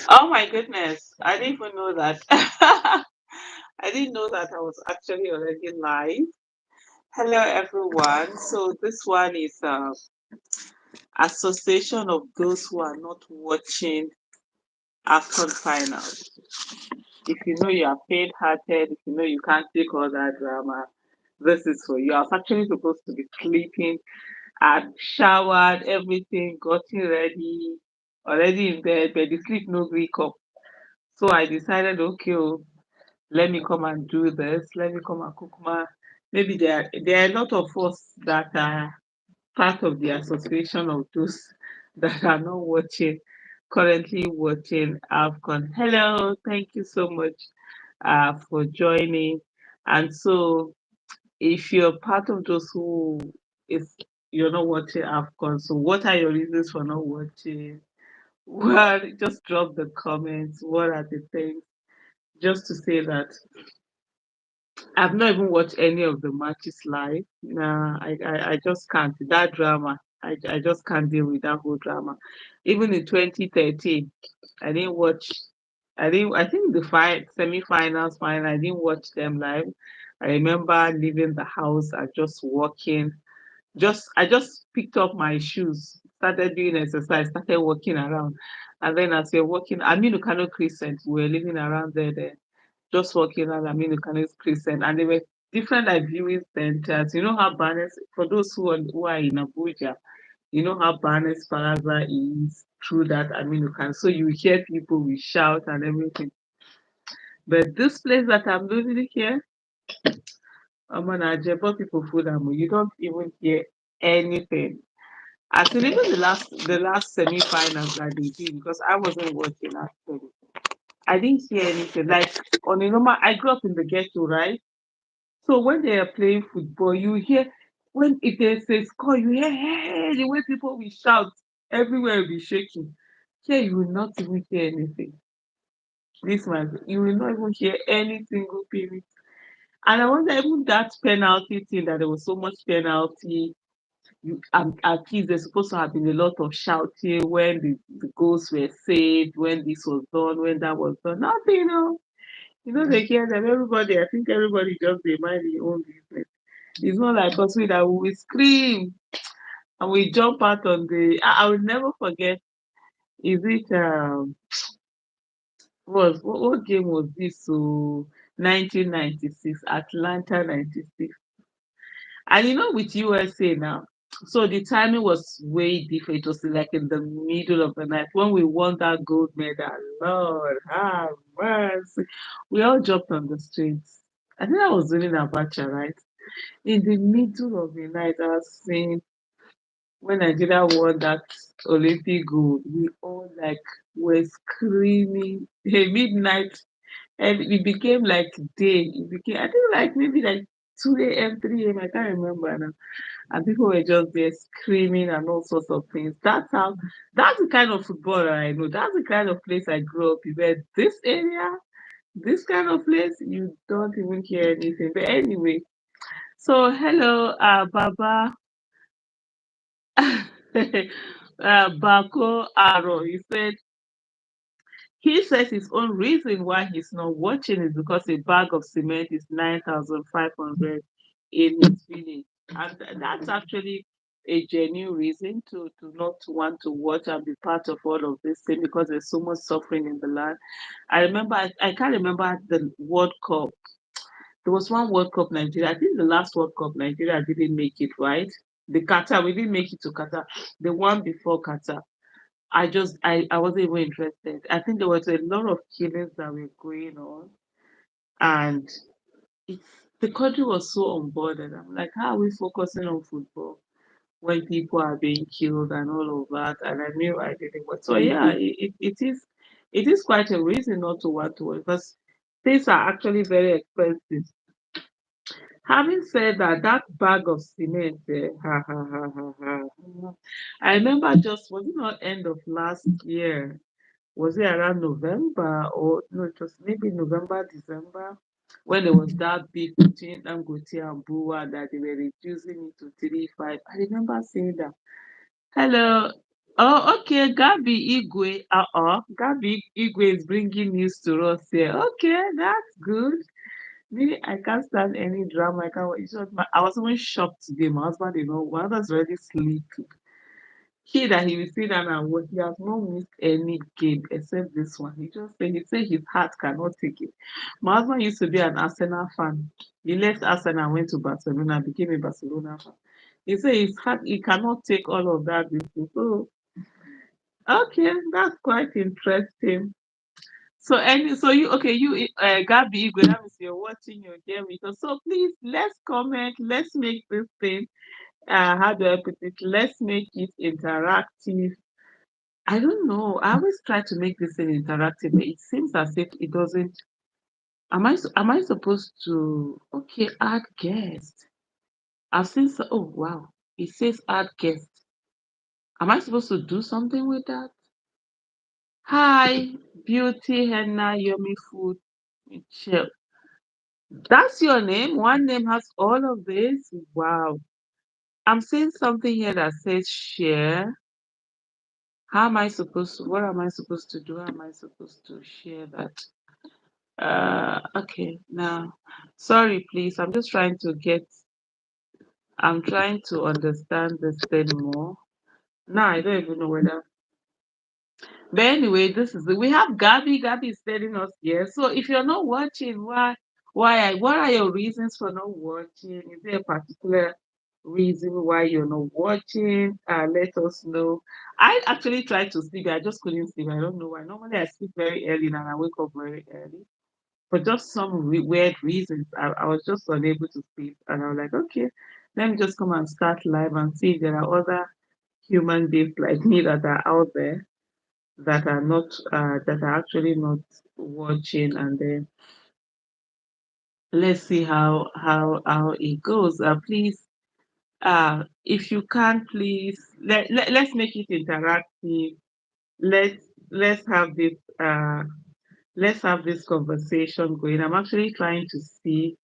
Oh my goodness. I didn't even know that. I didn't know that I was actually already live. Hello, everyone. So, this one is association of those who are not watching AFCON Finals. If you know you are faint hearted, if you know you can't take all that drama, this is for you. I was actually supposed to be sleeping. I'd showered, everything, gotten ready, already in bed, but the sleep no wake up. So I decided, okay, oh, let me come and do this. Let me come and cook my. Maybe there are a lot of us that are part of the association of those that are not watching, currently watching AFCON. Hello, thank you so much for joining. And so, if you're part of those who is you're not watching AFCON, so what are your reasons for not watching? Well, just drop the comments. What are the things? Just to say that I've not even watched any of the matches live. Nah, I just can't. That drama, I just can't deal with that whole drama. Even in 2013, I didn't watch. I didn't. I think the semi-finals, final. I didn't watch them live. I remember leaving the house and just walking. I just picked up my shoes, started doing exercise, started walking around, and then as you're walking, I mean, Kano Crescent, we were living around there. Then just walking around Aminu Kano's Crescent, and there were different like viewing centers. You know how Barnes, for those who are in Abuja, you know how Barnes Plaza is through that Aminu Kano. So you hear people, we shout and everything. But this place that I'm living here, I'm on Ajebo people food and you don't even hear anything. I think even the last semi-finals that they did because I wasn't watching actually. I didn't hear anything. Like on a normal, I grew up in the ghetto, right? So when they are playing football, you hear when it is a score, you hear hey, the way people will shout, everywhere will be shaking. Here you will not even hear anything. This man, you will not even hear any single period. And I wonder even that penalty thing that there was so much penalty. At least there's supposed to have been a lot of shouting when the goals were saved, when this was done, when that was done. Nothing, they hear them. Everybody, I think everybody just they mind their own business. It's not like us we that we scream and we jump out on the. I will never forget. Is it what game was this? So 1996 Atlanta 96, and with USA now. So the timing was way different. It was like in the middle of the night when we won that gold medal. Lord have mercy. We all jumped on the streets. I think I was doing Abacha, right? In the middle of the night, I was saying when Nigeria won that Olympic gold, we all like were screaming midnight, and it became like day. It became I think like maybe like 2 a.m., 3 a.m. I can't remember now. And people were just there screaming and all sorts of things. That's the kind of footballer I know. That's the kind of place I grew up in. But this area, this kind of place, you don't even hear anything. But anyway, so hello, Baba. Bako Aro, he says his own reason why he's not watching is because a bag of cement is 9,500 in his village. And that's actually a genuine reason to not want to watch and be part of all of this thing because there's so much suffering in the land. I can't remember the World Cup. There was one World Cup Nigeria. I think the last World Cup Nigeria didn't make it, right? The Qatar, we didn't make it to Qatar. The one before Qatar. I wasn't even interested. I think there was a lot of killings that were going on, and it's the country was so unbothered. I'm like, how are we focusing on football when people are being killed and all of that? And I knew I didn't want. So yeah, it is quite a reason not to want to watch because things are actually very expensive. Having said that, that bag of cement, ha ha ha ha ha. I remember was it not end of last year? Was it around November or no, it was maybe November, December, when there was that beef between Dangote and Bua that they were reducing it to 3.5. I remember saying that. Hello. Oh, okay. Gabi Igwe. Gabi Igwe is bringing news to us here. Okay, that's good. Me, I can't stand any drama. I can't. It's just I was even shocked today. My husband, my husband's already sleeping. He that he will sit down and watch. He has not missed any game except this one. He said his heart cannot take it. My husband used to be an Arsenal fan. He left Arsenal and went to Barcelona, became a Barcelona fan. He said his heart he cannot take all of that. So okay, that's quite interesting. So you okay, you Gabby Igwe, that means you're watching your game with us. So please let's comment, let's make this thing how do I put it? Let's make it interactive. I don't know. I always try to make this thing interactive, but it seems as if it doesn't. Am I supposed to okay add guest? I've seen oh wow. It says add guest. Am I supposed to do something with that? Hi, beauty henna yummy food. Michelle. That's your name? One name has all of this? Wow. I'm seeing something here that says share. How am I supposed to, what am I supposed to do? How am I supposed to share that? Okay, now, sorry, please. I'm trying to understand this thing more. Now, I don't even know whether but anyway, we have Gabby. Gabby is telling us yes. So if you're not watching, what are your reasons for not watching? Is there a particular reason why you're not watching? Let us know. I actually tried to sleep, I just couldn't sleep. I don't know why. Normally I sleep very early and I wake up very early. For just some weird reasons, I was just unable to sleep, and I was like, okay, let me just come and start live and see if there are other human beings like me that are out there that are actually not watching, and then let's see how it goes. Please, if you can, please let's make it interactive. Let's have this let's have this conversation going. I'm actually trying to see.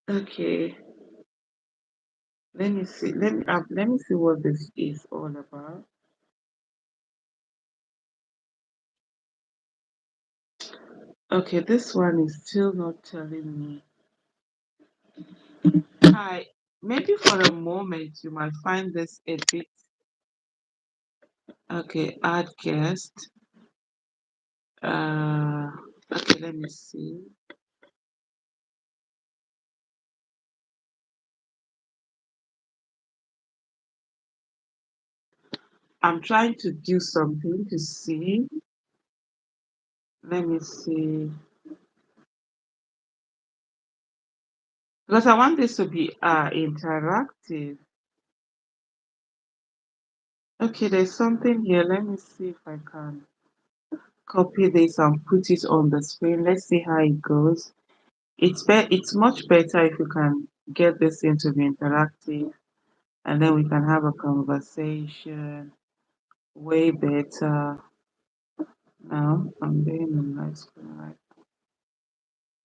Okay, let me see. Let me see what this is all about. Okay, this one is still not telling me. Hi, maybe for a moment you might find this a bit. Okay, add guest. Uh, okay, let me see. I'm trying to do something to see. Let me see. Because I want this to be interactive. Okay, there's something here. Let me see if I can copy this and put it on the screen. Let's see how it goes. It's much better if you can get this into be interactive, and then we can have a conversation. Way better. Now I'm doing a live screen right.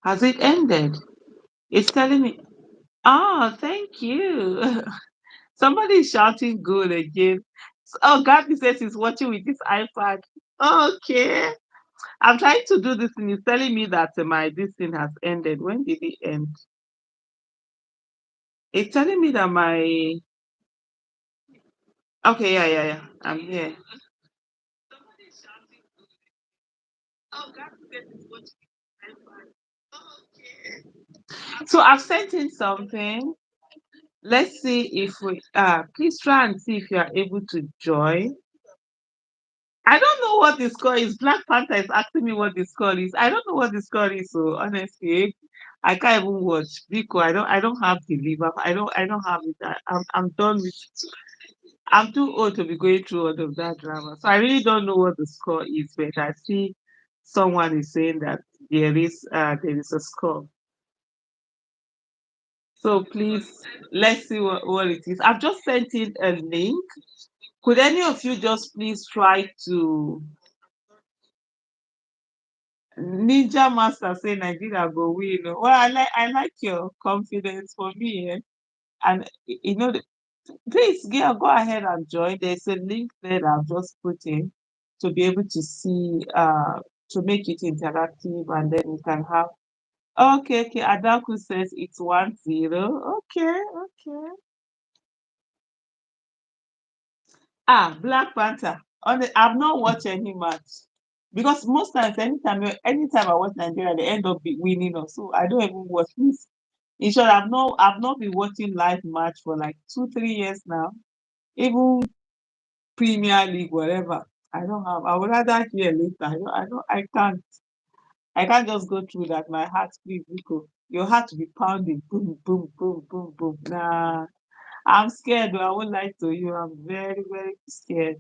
Has it ended? It's telling me. Oh, thank you. Somebody is shouting good again. Oh, Gabby says he's watching with his iPad. Okay. I'm trying to do this and it's telling me that my this thing has ended. When did it end? It's telling me that my okay, yeah, yeah, yeah. I'm here. Somebody is shouting good. Oh, Gabby says he's watching with his iPad. Okay. So I've sent in something. Let's see if we please try and see if you are able to join. I don't know what the score is. Black Panther is asking me what the score is. I don't know what the score is, so honestly, I can't even watch because I don't have the liver. I don't have it. I'm done with I'm too old to be going through all of that drama. So I really don't know what the score is, but I see someone is saying that there is a score. So please let's see what it is. I've just sent in a link. Could any of you just please try to Ninja Master say Nigeria go win? Oh. Well, I like your confidence for me, and Please, yeah, go ahead and join. There's a link there that I've just put in to be able to see, to make it interactive, and then you can have. Okay, okay. Adaku says it's 1-0. Okay, okay. Ah, Black Panther. I've not watched any match because most times, anytime I watch Nigeria, they end up winning us. So I don't even watch this. In short, I've not been watching live match for like 2, 3 years now. Even Premier League, whatever. I don't have. I would rather hear later. I can't. I can't just go through that. My heart, please, Nico. Your heart to be pounding. Boom, boom, boom, boom, boom. Nah. I'm scared. I won't lie to you. I'm very, very scared.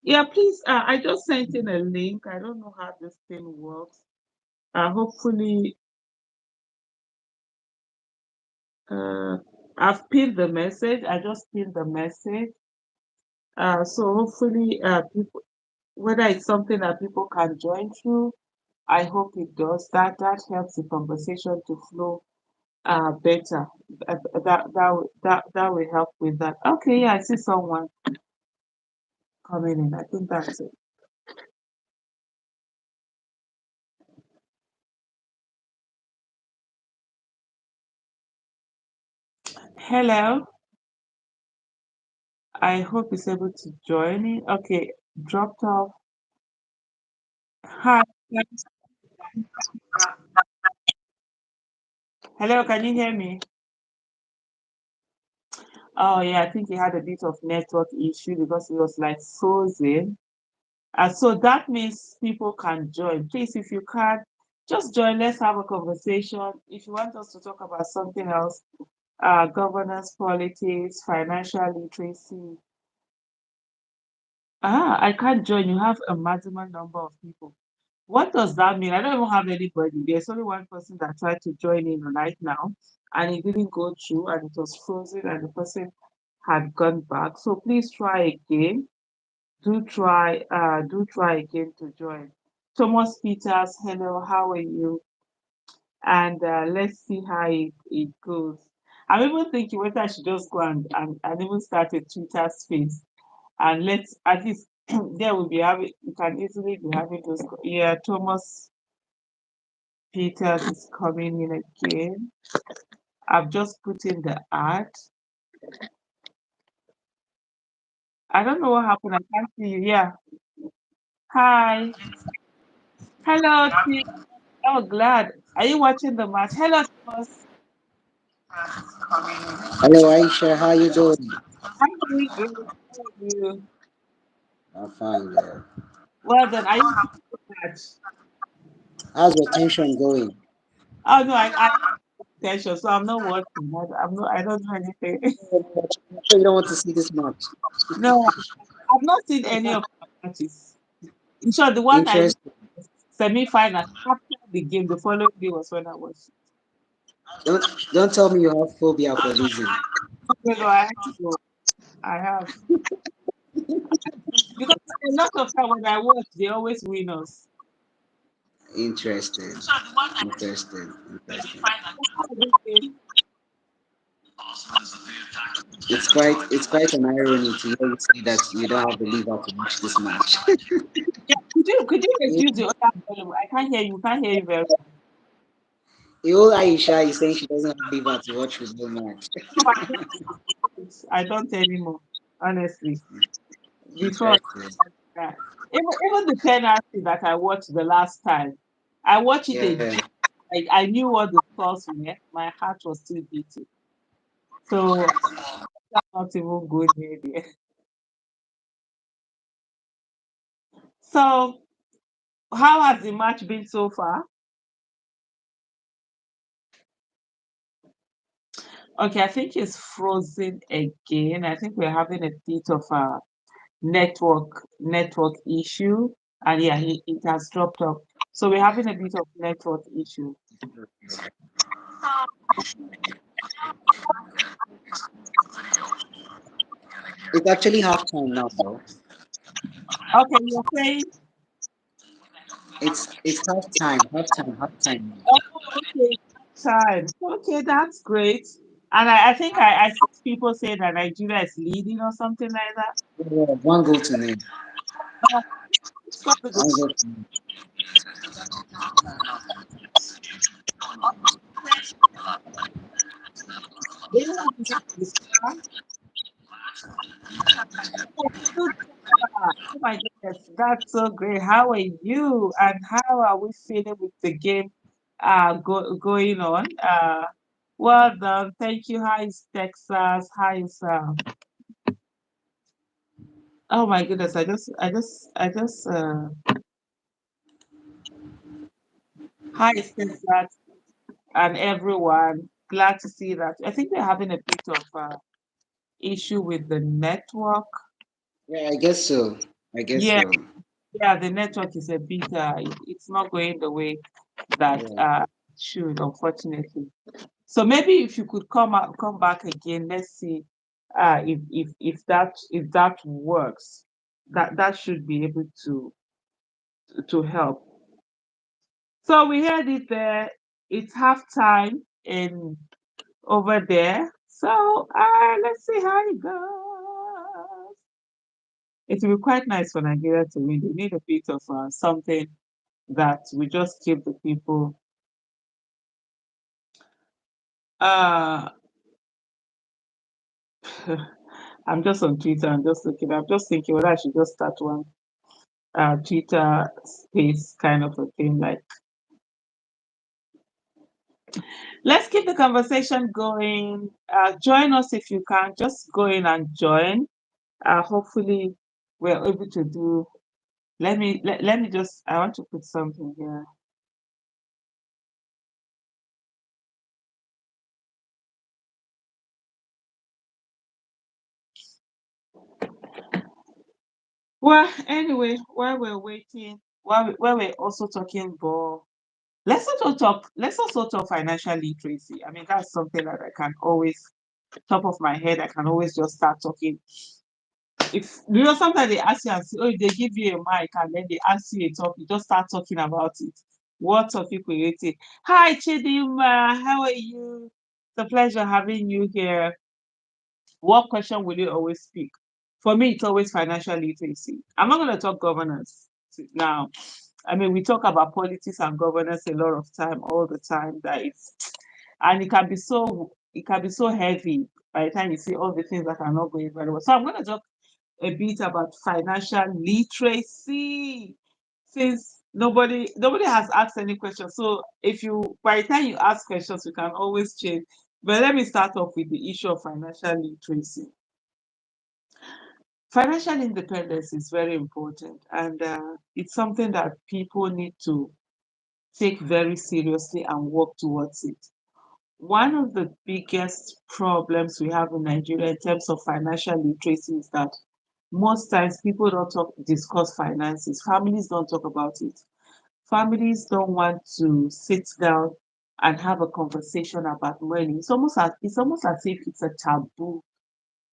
Yeah, please. I just sent in a link. I don't know how this thing works. Hopefully, uh, I've pinned the message. I just pinned the message. So hopefully, people, whether it's something that people can join through, I hope it does. That helps the conversation to flow better. That will help with that. Okay, yeah, I see someone coming in. I think that's it. Hello. I hope he's able to join in. Okay, dropped off. Hi. Hello, can you hear me? Oh yeah, I think he had a bit of network issue because it was like frozen. So that means people can join. Please, if you can, just join. Let's have a conversation. If you want us to talk about something else, governance, politics, financial literacy. I can't join. You have a maximum number of people. What does that mean? I don't even have anybody. There's only one person that tried to join in right now, and it didn't go through, and it was frozen, and the person had gone back. So please try again. Do try again to join. Thomas Peters, hello, how are you? And let's see how it goes. I'm even thinking whether I should just go and even start a Twitter space, and let's at least there will be having, you can easily be having those. Yeah, Thomas Peters is coming in again. I've just put in the ad. I don't know what happened. I can't see you. Yeah. Hi. Hello, T. Oh, glad. Are you watching the match? Hello, Thomas. Hello, Aisha. How you doing? I'm doing great. How are you? I'm fine, girl. Well done. Are you watching the match? How's your tension going? Oh no, I attention, so I'm not watching. I'm not. I don't do anything. I'm sure you don't want to see this match. No, I've not seen any of the matches. In short, the one I Interesting. semi-final after the game, the following day was when I watched. Don't tell me you have phobia for losing. No, no, I have to. I have because a lot of time when I watch, they always win us. Interesting. Interesting. Interesting. It's quite an irony to hear you say that you don't have the liver to watch this match. Yeah, could you reduce the other volume? I can't hear you. Can't hear you very well. The whole Aisha is saying she doesn't have liver to watch football match. No, I don't anymore. Honestly, before Interesting. that, even the penalty that I watched the last time, I watched it Yeah. again. I knew what the scores were. My heart was still beating. So that's not even good there. So how has the match been so far? Okay, I think it's frozen again. I think we're having a bit of a network issue, and yeah, it has dropped off. So we're having a bit of network issue. It's actually half time now, though. Okay, you're saying, It's half time, half time, half time. oh, okay, time. Okay, that's great. And I think I see people say that Nigeria is leading or something like that. Yeah, one goal to name. Uh, Stop the goal. One goal to name. They don't even this far. Oh, good job. Oh my goodness, that's so great. How are you? And how are we feeling with the game going on? Well done. Thank you. How is Texas? How is oh my goodness, I just hi Texas and everyone. Glad to see that. I think we're having a bit of issue with the network. Yeah, I guess so. I guess Yeah, so. yeah, the network is a bit it's not going the way that Yeah. it should, unfortunately. So maybe if you could come back again, let's see if that works. That should be able to help. So we had it there. It's half time in over there. So let's see how it goes. It will be quite nice for Nigeria to win. They need a bit of something that we just keep the people. Uh, I'm just on Twitter. I'm just looking. I'm just thinking whether I should just start one Twitter space kind of a thing. Like, let's keep the conversation going. Join us if you can. Just go in and join. Hopefully, we're able to do. Let me just. I want to put something here. Well, anyway, while we're waiting, while we're also talking ball, let's also talk financial literacy. I mean, that's something that I can always top of my head, I can always just start talking. If you know sometimes they ask you and say, oh, if they give you a mic and then they ask you a topic, just start talking about it. What topic will you take? Hi Chidima, how are you? It's a pleasure having you here. What question will you always speak? For me, it's always financial literacy. I'm not going to talk governance now. I mean, we talk about politics and governance a lot of time, all the time. That it's and it can be so heavy by the time you see all the things that are not going very well. So I'm going to talk a bit about financial literacy since nobody has asked any questions. So if you by the time you ask questions, you can always change. But let me start off with the issue of financial literacy. Financial independence is very important, and it's something that people need to take very seriously and work towards it. One of the biggest problems we have in Nigeria in terms of financial literacy is that most times people don't discuss finances. Families don't talk about it. Families don't want to sit down and have a conversation about money. It's almost as if it's a taboo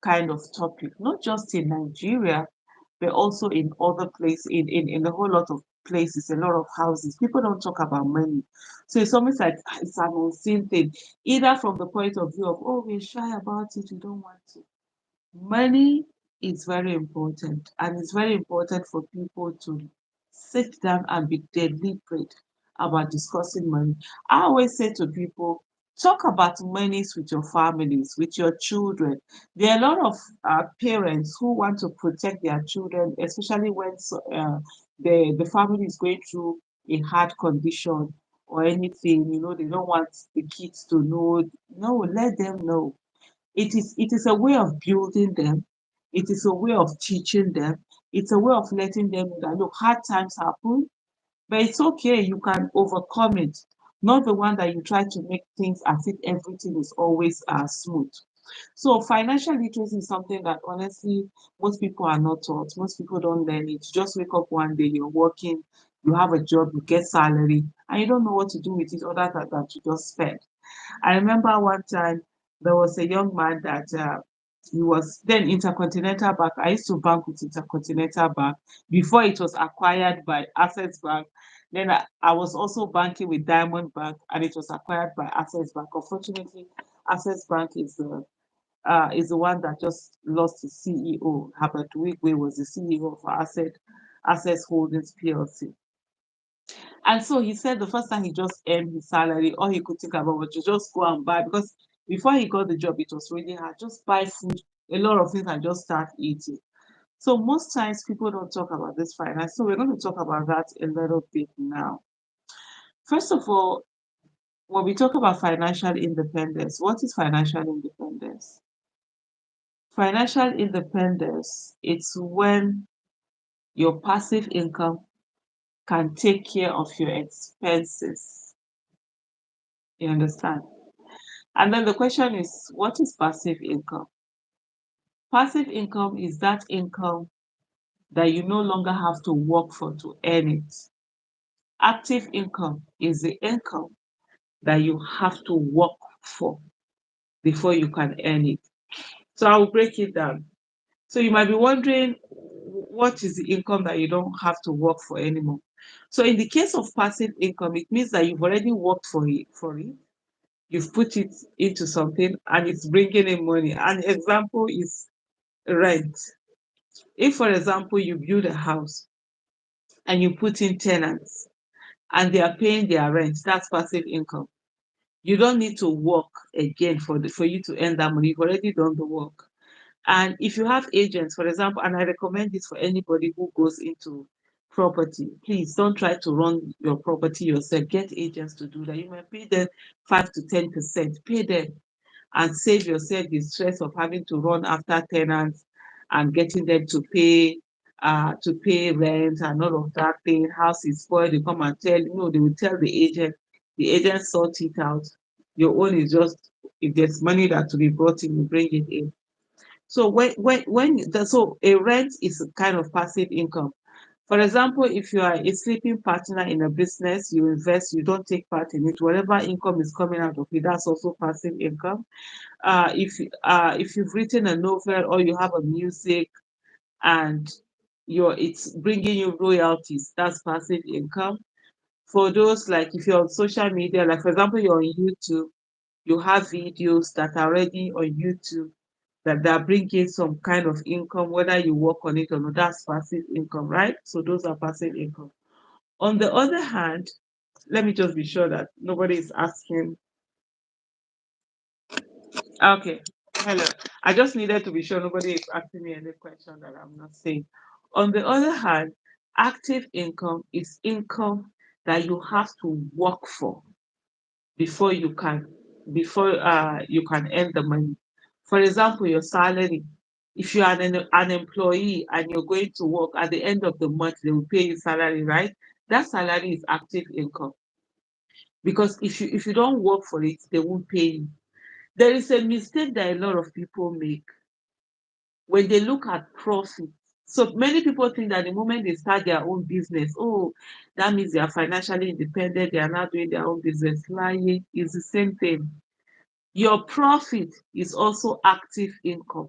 kind of topic, not just in Nigeria, but also in other places, in a whole lot of places, a lot of houses. People don't talk about money. So it's almost like it's an unseen thing, either from the point of view of, oh, we're shy about it, we don't want to. Money is very important, and it's very important for people to sit down and be deliberate about discussing money. I always say to people, talk about monies with your families, with your children. There are a lot of parents who want to protect their children, especially when the family is going through a hard condition or anything. They don't want the kids to know. No, let them know. It is a way of building them. It is a way of teaching them. It's a way of letting them know that look, hard times happen, but it's okay. You can overcome it. Not the one that you try to make things as if everything is always smooth. So financial literacy is something that honestly most people are not taught. Most people don't learn it. You just wake up one day, you're working, you have a job, you get salary, and you don't know what to do with it other than that you just spend. I remember one time there was a young man that he was then Intercontinental Bank. I used to bank with Intercontinental Bank before it was acquired by Access Bank. Then I was also banking with Diamond Bank and it was acquired by Access Bank. Unfortunately, Access Bank is the one that just lost its CEO. Herbert Wigwe was the CEO of Access Holdings PLC. And so he said the first time he just earned his salary, all he could think about was to just go and buy, because before he got the job, it was really hard. Just buy food, a lot of things, and just start eating. So most times people don't talk about this finance. So we're going to talk about that a little bit now. First of all, when we talk about financial independence, what is financial independence? Financial independence, it's when your passive income can take care of your expenses. You understand? And then the question is, what is passive income? Passive income is that income that you no longer have to work for to earn it. Active income is the income that you have to work for before you can earn it. So I will break it down. So you might be wondering, what is the income that you don't have to work for anymore? So in the case of passive income, it means that you've already worked for it. You've put it into something and it's bringing in money. An example is rent. If, for example, you build a house and you put in tenants and they are paying their rent, that's passive income. You don't need to work again for you to earn that money. You've already done the work. And if you have agents, for example, and I recommend this for anybody who goes into property, please don't try to run your property yourself. Get agents to do that. You might pay them 5 to 10%. Pay them and save yourself the stress of having to run after tenants and getting them to pay rent and all of that thing. House is spoiled, they come and tell you, no, they will tell the agent sort it out. Your own is just, if there's money that to be brought in, you bring it in. So so a rent is a kind of passive income. For example, if you are a sleeping partner in a business, you invest, you don't take part in it, whatever income is coming out of it, that's also passive income. If you've written a novel or you have a music and it's bringing you royalties, that's passive income. For those, like if you're on social media, like for example you're on YouTube, you have videos that are already on YouTube that bring in some kind of income, whether you work on it or not, that's passive income, right? So those are passive income. On the other hand, let me just be sure that nobody is asking. Okay, hello. I just needed to be sure nobody is asking me any question that I'm not saying. On the other hand, active income is income that you have to work for before you can earn the money. For example, your salary. If you are an employee and you're going to work at the end of the month, they will pay you salary, right? That salary is active income because if you don't work for it, they won't pay you. There is a mistake that a lot of people make when they look at profit. So many people think that the moment they start their own business, oh, that means they are financially independent, they are not doing their own business. Lying is the same thing. Your profit is also active income.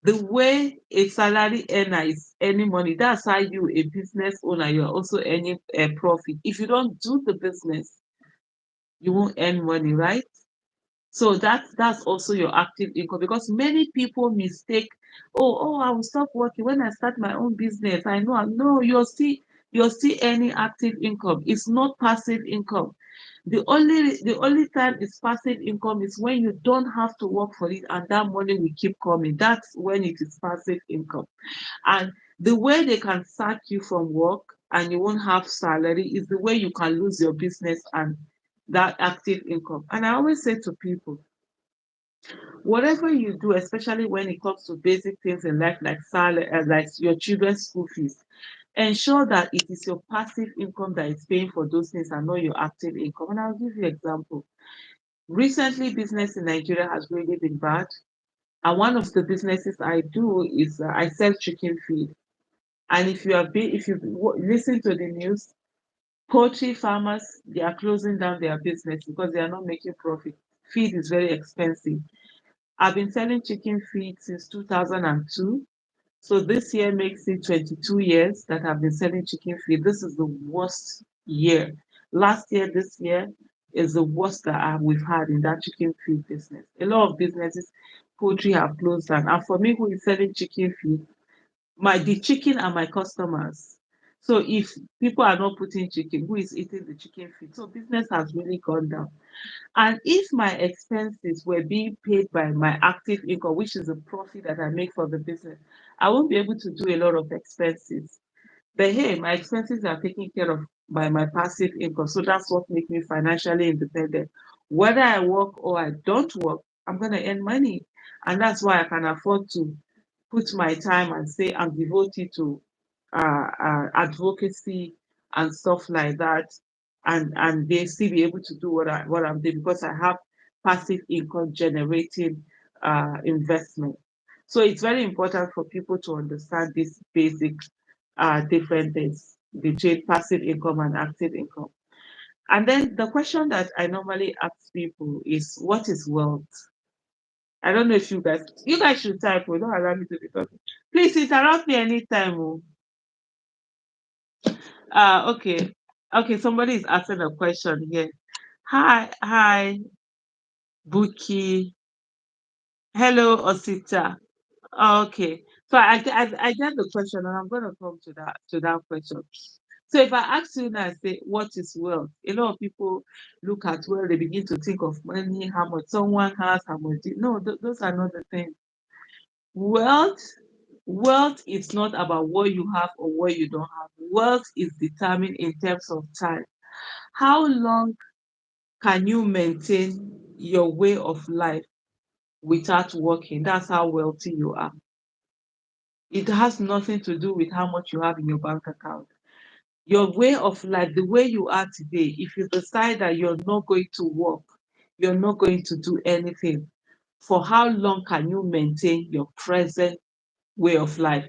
The way a salary earner is earning money, that's how you, a business owner, you're also earning a profit. If you don't do the business, you won't earn money, right? So that's also your active income because many people mistake, oh, I will stop working when I start my own business. I know, no, you're still earning active income. It's not passive income. The only time it's passive income is when you don't have to work for it and that money will keep coming. That's when it is passive income. And the way they can sack you from work and you won't have salary is the way you can lose your business and that active income. And I always say to people, whatever you do, especially when it comes to basic things in life like salary, like your children's school fees, ensure that it is your passive income that is paying for those things and not your active income. And I'll give you an example. Recently, business in Nigeria has really been bad. And one of the businesses I do is I sell chicken feed. And if you listen to the news, poultry farmers, they are closing down their business because they are not making profit. Feed is very expensive. I've been selling chicken feed since 2002. So this year makes it 22 years that I've been selling chicken feed. This is the worst year. Last year, this year, is the worst that we've had in that chicken feed business. A lot of businesses, poultry have closed down. And for me, who is selling chicken feed, the chicken are my customers. So if people are not putting chicken, who is eating the chicken feed? So business has really gone down. And if my expenses were being paid by my active income, which is the profit that I make for the business, I won't be able to do a lot of expenses. But hey, my expenses are taken care of by my passive income. So that's what makes me financially independent. Whether I work or I don't work, I'm going to earn money. And that's why I can afford to put my time and say I'm devoted to advocacy and stuff like that, and they still be able to do what I'm doing because I have passive income generating investment. So it's very important for people to understand these basic different things between passive income and active income. And then the question that I normally ask people is, what is wealth? I don't know if you guys should type. Oh, don't allow me to be talking. Please interrupt me anytime. Oh. Okay. Okay, somebody is asking a question here. Hi, Buki. Hello, Osita. Okay. So I get the question, and I'm going to come to that question. So if I ask you now, I say, what is wealth? A lot of people look at wealth, they begin to think of money, how much someone has, how much. No, those are not the things. Wealth, wealth is not about what you have or what you don't have. Wealth is determined in terms of time. How long can you maintain your way of life without working? That's how wealthy you are. It has nothing to do with how much you have in your bank account. Your way of life, the way you are today, if you decide that you're not going to work, you're not going to do anything, for how long can you maintain your present way of life?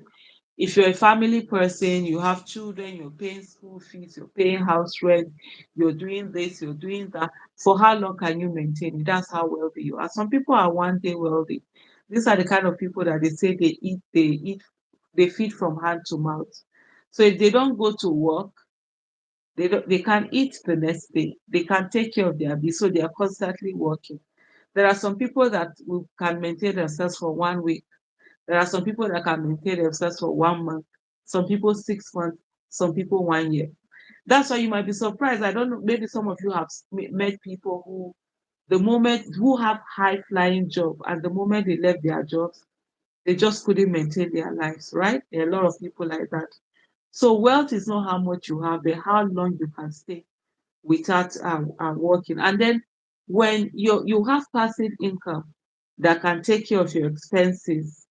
If you're a family person, you have children, you're paying school fees, you're paying house rent, you're doing this, you're doing that, for how long can you maintain it? That's how wealthy you are. Some people are one day wealthy. These are the kind of people that they say they feed from hand to mouth. So if they don't go to work, they can eat the next day. They can take care of their bills, so they are constantly working. There are some people that can maintain themselves for 1 week. There are some people that can maintain themselves for 1 month, some people 6 months, some people 1 year. That's why you might be surprised. I don't know, maybe some of you have met people who have high flying job, and the moment they left their jobs, they just couldn't maintain their lives, right? There are a lot of people like that. So wealth is not how much you have, but how long you can stay without working. And then when you have passive income that can take care of your expenses,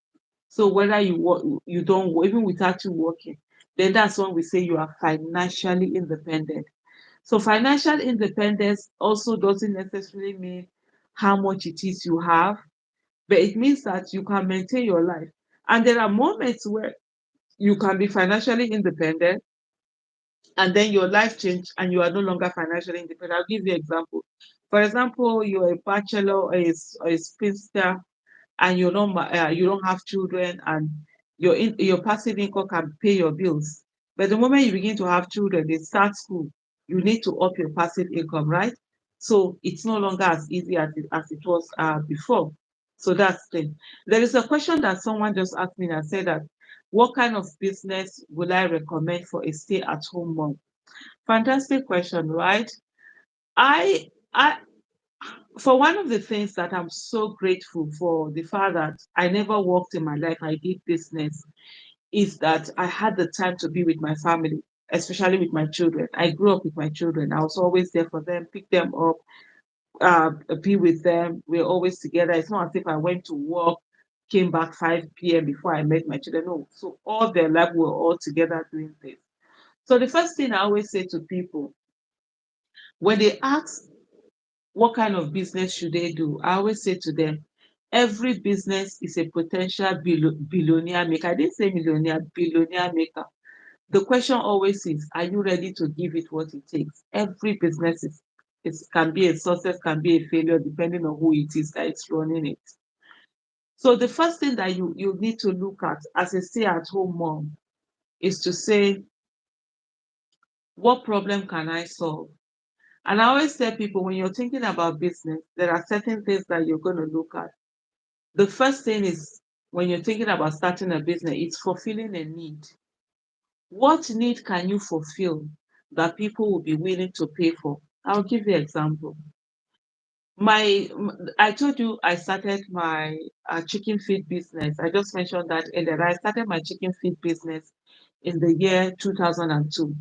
so whether you work, you don't work, even without you working, then that's when we say you are financially independent. So financial independence also doesn't necessarily mean how much it is you have, but it means that you can maintain your life. And there are moments where you can be financially independent and then your life change and you are no longer financially independent. I'll give you an example. For example, you're a bachelor or a spinster, and you don't have children, and your passive income can pay your bills. But the moment you begin to have children, they start school, you need to up your passive income, right? So it's no longer as easy as it was before. So that's the thing. There is a question that someone just asked me and said that, what kind of business would I recommend for a stay-at-home mom? Fantastic question, right? I for one of the things that I'm so grateful for, the fact that I never worked in my life, I did business, is that I had the time to be with my family, especially with my children. I grew up with my children. I was always there for them, pick them up, be with them. We're always together. It's not as if I went to work, came back 5 p.m. before I met my children. No. So all their life we were all together doing this. So the first thing I always say to people when they ask what kind of business should they do, I always say to them, every business is a potential billionaire maker. I didn't say millionaire, billionaire maker. The question always is, are you ready to give it what it takes? Every business can be a success, can be a failure, depending on who it is that is running it. So the first thing that you need to look at as a stay-at-home mom is to say, what problem can I solve? And I always tell people when you're thinking about business, there are certain things that you're going to look at. The first thing is when you're thinking about starting a business, it's fulfilling a need. What need can you fulfill that people will be willing to pay for? I'll give you an example. I told you I started my chicken feed business. I just mentioned that earlier. I started my chicken feed business in the year 2002.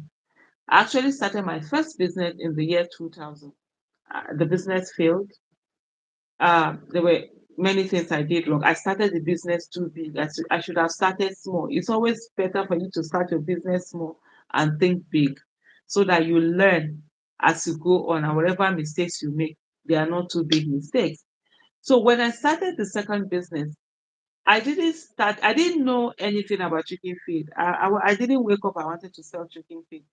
I actually started my first business in the year 2000. The business failed. There were many things I did wrong. I started the business too big. I should have started small. It's always better for you to start your business small and think big so that you learn as you go on, and whatever mistakes you make, they are not too big mistakes. So when I started the second business, I didn't know anything about chicken feed. I didn't wake up, I wanted to sell chicken feed.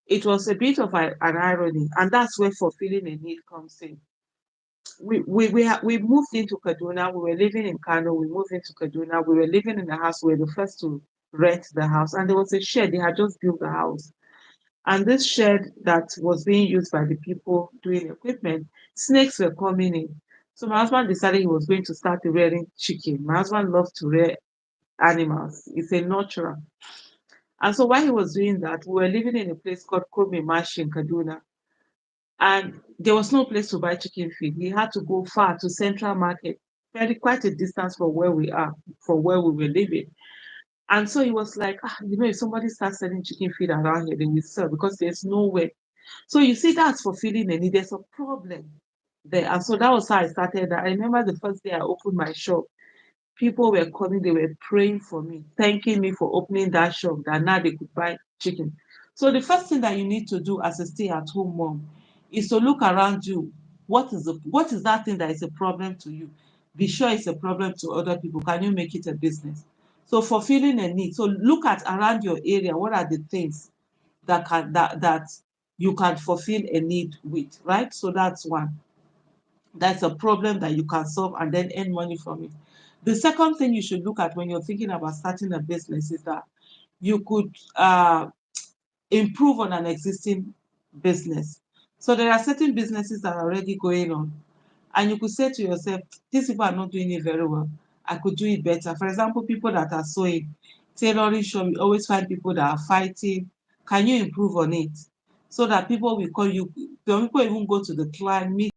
It was a bit of an irony, and that's where fulfilling a need comes in. We moved into Kaduna. We were living in Kano. We moved into Kaduna. We were living in a house. We were the first to rent the house, and there was a shed. They had just built the house, and this shed that was being used by the people doing equipment, snakes were coming in. So my husband decided he was going to start rearing chicken. My husband loves to rear animals. It's a nurturer. And so while he was doing that, we were living in a place called Kome Mash in Kaduna. And there was no place to buy chicken feed. He had to go far to Central Market, very quite a distance from where we are, from where we were living. And so he was like, if somebody starts selling chicken feed around here, they will sell because there's nowhere. So you see, that's fulfilling a need. There's a problem there. And so that was how I started. I remember the first day I opened my shop, people were coming, they were praying for me, thanking me for opening that shop, that now they could buy chicken. So the first thing that you need to do as a stay-at-home mom is to look around you. What is that thing that is a problem to you? Be sure it's a problem to other people. Can you make it a business? So fulfilling a need. So look at around your area. What are the things that you can fulfill a need with, right? So that's one. That's a problem that you can solve and then earn money from it. The second thing you should look at when you're thinking about starting a business is that you could improve on an existing business. So there are certain businesses that are already going on, and you could say to yourself, these people are not doing it very well. I could do it better. For example, people that are sewing, tailoring shop, you always find people that are fighting. Can you improve on it? So that people will call you, people even go to the client, meet